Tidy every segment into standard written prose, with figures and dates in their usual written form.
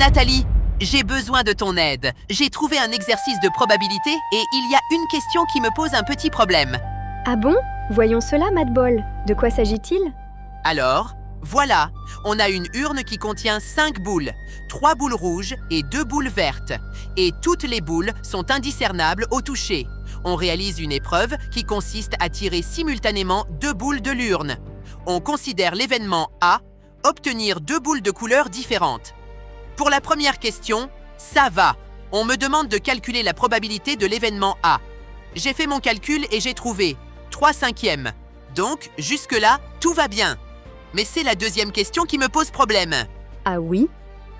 Nathalie, j'ai besoin de ton aide. J'ai trouvé un exercice de probabilité et il y a une question qui me pose un petit problème. Ah bon? Voyons cela, Madball. De quoi s'agit-il? Alors, voilà, on a une urne qui contient 5 boules, 3 boules rouges et 2 boules vertes. Et toutes les boules sont indiscernables au toucher. On réalise une épreuve qui consiste à tirer simultanément 2 boules de l'urne. On considère l'événement A, obtenir 2 boules de couleurs différentes. Pour la première question, ça va. On me demande de calculer la probabilité de l'événement A. J'ai fait mon calcul et j'ai trouvé 3/5. Donc, jusque-là, tout va bien. Mais c'est la deuxième question qui me pose problème. Ah oui?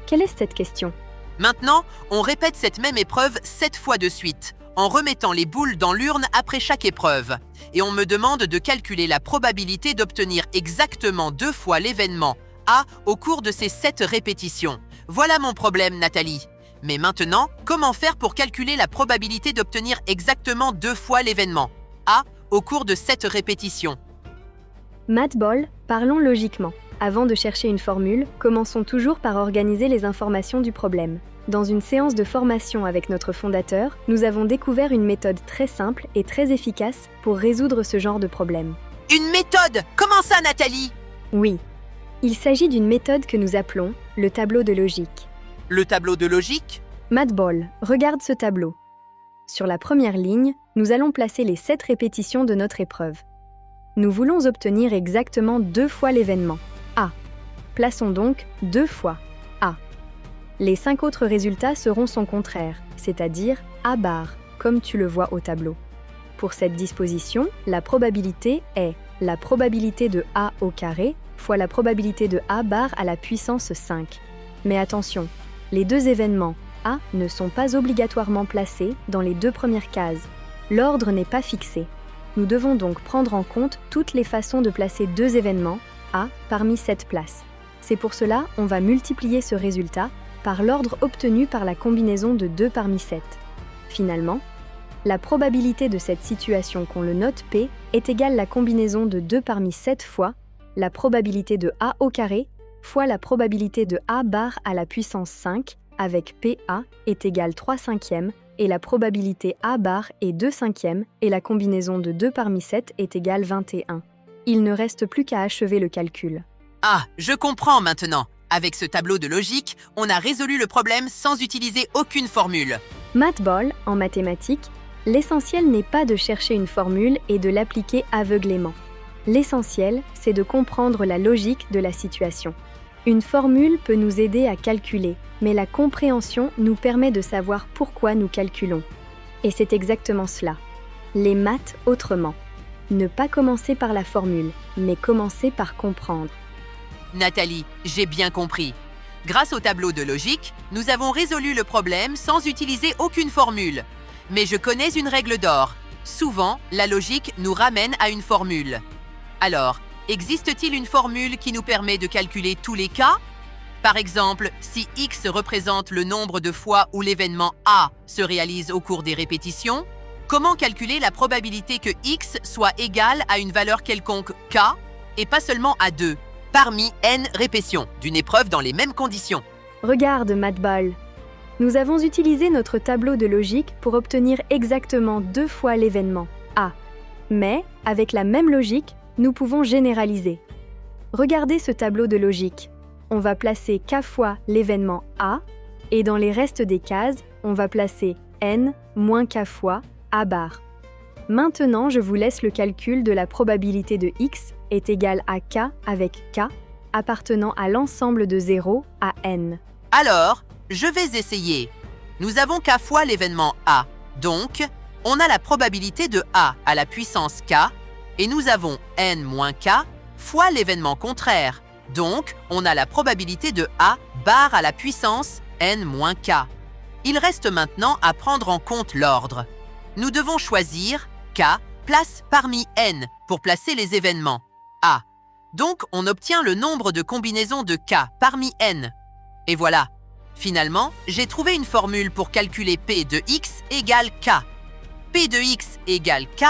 Quelle est cette question? Maintenant, on répète cette même épreuve 7 fois de suite, en remettant les boules dans l'urne après chaque épreuve. Et on me demande de calculer la probabilité d'obtenir exactement 2 fois l'événement A au cours de ces 7 répétitions. Voilà mon problème, Nathalie. Mais maintenant, comment faire pour calculer la probabilité d'obtenir exactement 2 fois l'événement A au cours de 7 répétitions? Madball, parlons logiquement. Avant de chercher une formule, commençons toujours par organiser les informations du problème. Dans une séance de formation avec notre fondateur, nous avons découvert une méthode très simple et très efficace pour résoudre ce genre de problème. Une méthode? Comment ça, Nathalie? Oui, il s'agit d'une méthode que nous appelons le tableau de logique. Le tableau de logique? Madball, regarde ce tableau. Sur la première ligne, nous allons placer les 7 répétitions de notre épreuve. Nous voulons obtenir exactement 2 fois l'événement A. Plaçons donc 2 fois A. Les 5 autres résultats seront son contraire, c'est-à-dire A bar, comme tu le vois au tableau. Pour cette disposition, la probabilité est la probabilité de A au carré fois la probabilité de A bar à la puissance 5. Mais attention, les deux événements A ne sont pas obligatoirement placés dans les 2 premières cases. L'ordre n'est pas fixé. Nous devons donc prendre en compte toutes les façons de placer 2 événements A parmi cette places. C'est pour cela on va multiplier ce résultat par l'ordre obtenu par la combinaison de 2 parmi 7. Finalement, la probabilité de cette situation qu'on le note P est égale à la combinaison de 2 parmi 7 fois la probabilité de A au carré fois la probabilité de A bar à la puissance 5 avec PA est égale 3/5 et la probabilité A bar est 2/5 et la combinaison de 2 parmi 7 est égale 21. Il ne reste plus qu'à achever le calcul. Ah, je comprends maintenant. Avec ce tableau de logique, on a résolu le problème sans utiliser aucune formule. Madball, en mathématiques, l'essentiel n'est pas de chercher une formule et de l'appliquer aveuglément. L'essentiel, c'est de comprendre la logique de la situation. Une formule peut nous aider à calculer, mais la compréhension nous permet de savoir pourquoi nous calculons. Et c'est exactement cela. Les maths autrement. Ne pas commencer par la formule, mais commencer par comprendre. Nathalie, j'ai bien compris. Grâce au tableau de logique, nous avons résolu le problème sans utiliser aucune formule. Mais je connais une règle d'or. Souvent, la logique nous ramène à une formule. Alors, existe-t-il une formule qui nous permet de calculer tous les cas? Par exemple, si x représente le nombre de fois où l'événement A se réalise au cours des répétitions, comment calculer la probabilité que x soit égal à une valeur quelconque k et pas seulement à 2, parmi n répétitions d'une épreuve dans les mêmes conditions? Regarde, Madball. Nous avons utilisé notre tableau de logique pour obtenir exactement 2 fois l'événement A. Mais, avec la même logique, nous pouvons généraliser. Regardez ce tableau de logique. On va placer k fois l'événement A, et dans les restes des cases, on va placer n moins k fois A bar. Maintenant, je vous laisse le calcul de la probabilité de x est égale à k avec k, appartenant à l'ensemble de 0 à n. Alors, je vais essayer. Nous avons k fois l'événement A, donc on a la probabilité de A à la puissance k, et nous avons n moins k fois l'événement contraire. Donc, on a la probabilité de A bar à la puissance n moins k. Il reste maintenant à prendre en compte l'ordre. Nous devons choisir k place parmi n pour placer les événements A. Donc, on obtient le nombre de combinaisons de k parmi n. Et voilà. Finalement, j'ai trouvé une formule pour calculer P de x égale k. P de x égale k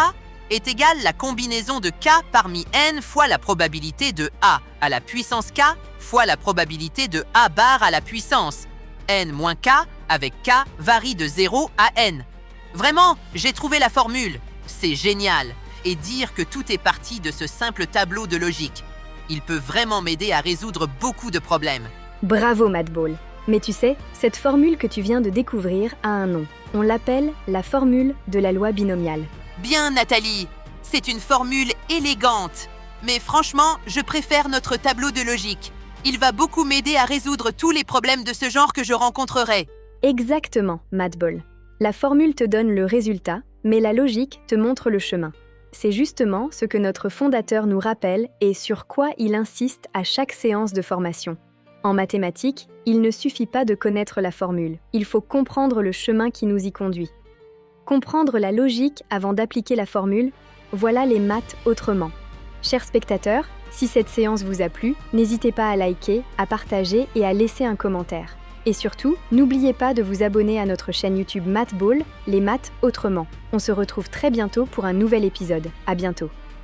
est égale la combinaison de k parmi n fois la probabilité de A à la puissance k fois la probabilité de A bar à la puissance. n moins k avec k varie de 0 à n. Vraiment, j'ai trouvé la formule. C'est génial. Et dire que tout est parti de ce simple tableau de logique. Il peut vraiment m'aider à résoudre beaucoup de problèmes. Bravo, Mathball. Mais tu sais, cette formule que tu viens de découvrir a un nom. On l'appelle la formule de la loi binomiale. Bien, Nathalie. C'est une formule élégante. Mais franchement, je préfère notre tableau de logique. Il va beaucoup m'aider à résoudre tous les problèmes de ce genre que je rencontrerai. Exactement, Mathball. La formule te donne le résultat, mais la logique te montre le chemin. C'est justement ce que notre fondateur nous rappelle et sur quoi il insiste à chaque séance de formation. En mathématiques, il ne suffit pas de connaître la formule, il faut comprendre le chemin qui nous y conduit. Comprendre la logique avant d'appliquer la formule, voilà les maths autrement. Chers spectateurs, si cette séance vous a plu, n'hésitez pas à liker, à partager et à laisser un commentaire. Et surtout, n'oubliez pas de vous abonner à notre chaîne YouTube Mathball, les maths autrement. On se retrouve très bientôt pour un nouvel épisode. À bientôt.